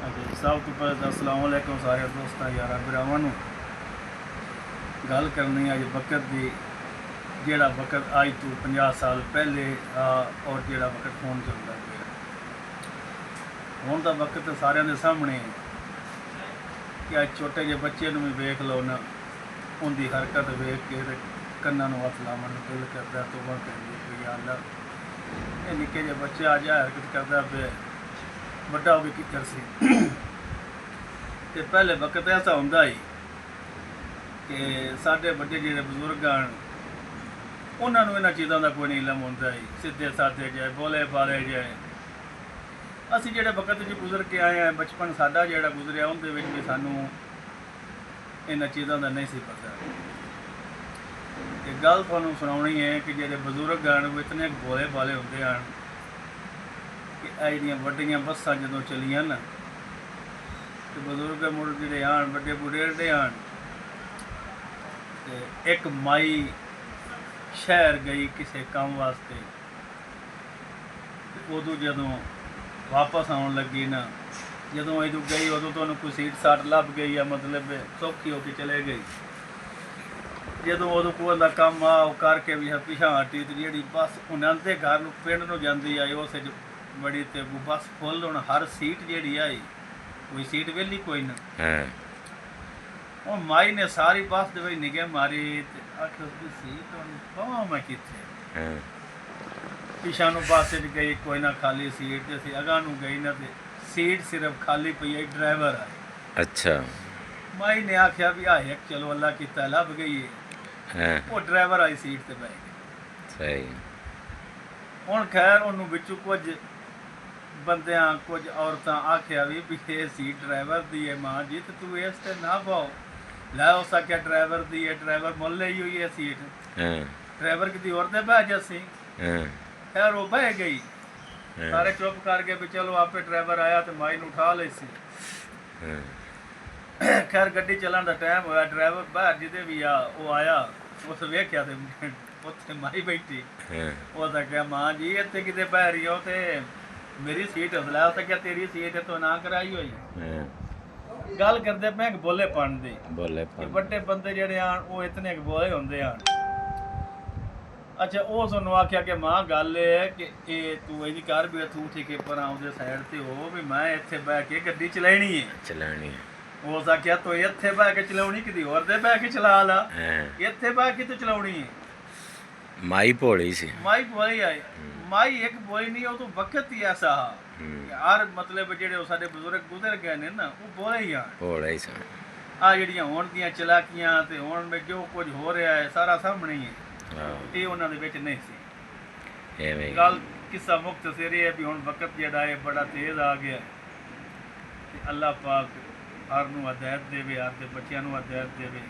सब तो पहले अस्सलाम वालेकुम सारे दोस्तों यार भरावां नूं गल करनी अज वक्त की जेड़ा वक्त अज तो 50 साल पहले और जेड़ा वक्त फोन चलता गया हुण दा वक्त सारिਆਂ ਦੇ सामने कि अज छोटे जे बच्चे भी वेख लो ना उनकी हरकत वेख के कन्नां नूं हथ लावन नूं दिल करदा तौबा करदी कोई यार ये निक्के जे बच्चे अज हरकत करदा पे ਵੱਡਾ ਹੋ ਕੇ ਕੀ ਕਰ ਸੀ ਤੇ ਪਹਿਲੇ ਵਕਤ ਐਸਾ ਹੁੰਦਾ ਹੀ ਕਿ ਸਾਡੇ ਵੱਡੇ ਜਿਹੜੇ ਬਜ਼ੁਰਗ ਹਨ ਉਹਨਾਂ ਨੂੰ ਇਹਨਾਂ ਚੀਜ਼ਾਂ ਦਾ ਕੋਈ ਨਹੀਂ ਇਲਮ ਹੁੰਦਾ ਹੀ ਸਿੱਧੇ ਸਾਦੇ ਜਾਏ ਬੋਲੇ ਬਾਲੇ ਜਾਏ ਅਸੀਂ ਜਿਹੜੇ ਵਕਤ 'ਚ ਗੁਜ਼ਰ ਕੇ ਆਏ ਆ ਬਚਪਨ ਸਾਡਾ ਜਿਹੜਾ ਗੁਜ਼ਰਿਆ ਉਹਦੇ ਵਿੱਚ ਵੀ ਸਾਨੂੰ ਇਹਨਾਂ ਚੀਜ਼ਾਂ ਦਾ ਨਹੀਂ ਸੀ ਪਤਾ ਇਹ ਗੱਲ ਤੁਹਾਨੂੰ ਸੁਣਾਉਣੀ ਹੈ ਕਿ ਜਿਹੜੇ ਬਜ਼ੁਰਗ ਹਨ ਉਹ ਇਤਨੇ ਬੋਲੇ ਬਾਲੇ ਹੁੰਦੇ ਹਨ कि ਜਿਹੜੀਆਂ ਵੱਡੀਆਂ ਬੱਸਾਂ ਜਦੋਂ ਚੱਲੀਆਂ ਨਾ ਤੇ ਬਜ਼ੁਰਗ ਮੁੜ ਜਿਹੜੇ ਆਣ ਵੱਡੇ ਬੁਢੇਰੇ ਆਣ ਤੇ ਇੱਕ ਮਾਈ ਸ਼ਹਿਰ ਗਈ ਕਿਸੇ ਕੰਮ ਵਾਸਤੇ ਤੇ ਉਦੋਂ ਜਦੋਂ ਵਾਪਸ ਆਉਣ ਲੱਗੀ ਨਾ ਜਦੋਂ ਇਹਦੋਂ ਗਈ ਉਦੋਂ ਤੁਹਾਨੂੰ ਕੋਈ ਸੀਟ ਸਾਟ ਲੱਭ ਗਈ ਆ ਮਤਲਬ ਸੌਖੀ ਹੋ ਕੇ ਚਲੇ ਗਈ ਜਦੋਂ ਉਦੋਂ ਕੋਈ ਦਾ ਕੰਮ ਆ ਉਹ ਕਰਕੇ ਵੀ ਪਿਛਾਂ ਹਟੀ ਤੇ ਜਿਹੜੀ ਬੱਸ ਉਹਨਾਂ ਦੇ ਘਰ ਨੂੰ ਪਿੰਡ ਨੂੰ ਜਾਂਦੀ ਆ ਉਸੇ बड़ी ते बस फुल हुण हर सीट जेड़ी आई कोई सीट वेली कोई ना है माई ने सारी बस दे विच निगाह मारी ते आखे उसकी सीट हुण पावां मैं किथे है पिछां नूं पासे च गई कोई ना खाली सीट ते सी अगां नूं गई ना ते सीट सिर्फ खाली पई है ड्राइवर आए अच्छा माई ने आख्या भी आ एक चलो अल्लाह कीता लभ गई है वो ड्राइवर आई सीट ते बैठ गई सही हुण खैर उन्होंने विचों कुछ बंदियां कुछ औरतां आख्या भी ये सीट ड्राइवर दी है मां जी तो तू इस ते ना पाओ लै हो सके ड्राइवर दी है ड्राइवर मुल ली हुई है सीट ड्राइवर किसी और ते बह जसी खैर वो बह गई सारे चुप करके भी चलो आपे ड्राइवर आया तो माई नूं उठा ली सी खैर गड्डी चलन दा टाइम होया ड्राइवर बाहर जिदे भी आ वो आया उस वेख्या ते उत्थे माई बैठी वो तो क्या मां जी इत्थे किते बह रही हो ते मेरी सीट लै सकिया तेरी सीट तो ना कराई हुई गल करते पे बोलेपन दी बड़े बंदे जेड़े आन वो इतने बोले होंदे आन अच्छा वो सानू आख्या कि मां गल है कि ये तू इहदी कर भी तू ठीक पर आउंदे साइड ते हो भी मैं इत्थे बह के गड्डी चलानी है हो सकिया तो इत्थे बह के चलाउणी किसी होर दे बह के चला ला इत्थे बह के तो चलाउणी है माई भोली सी माई भोली आई माई एक भोली नहीं वो तो वक्त ही ऐसा यार मतलब जेडे साडे बुजुर्ग गुजर गए ने ना वो भोले ही ही सन आ जेडियां हुण दियां चलाकियां ते हुण में जो कुछ हो रहा है सारा सामने ही है ये उन्हां दे विच नहीं सी एवें गल किस्सा मुख्तसर है भी हुण वक्त जेड़ा है बड़ा तेज आ गया ते अल्लाह पाक हर नूं हिदायत देवे हर दे बच्चियां नूं हिदायत देवे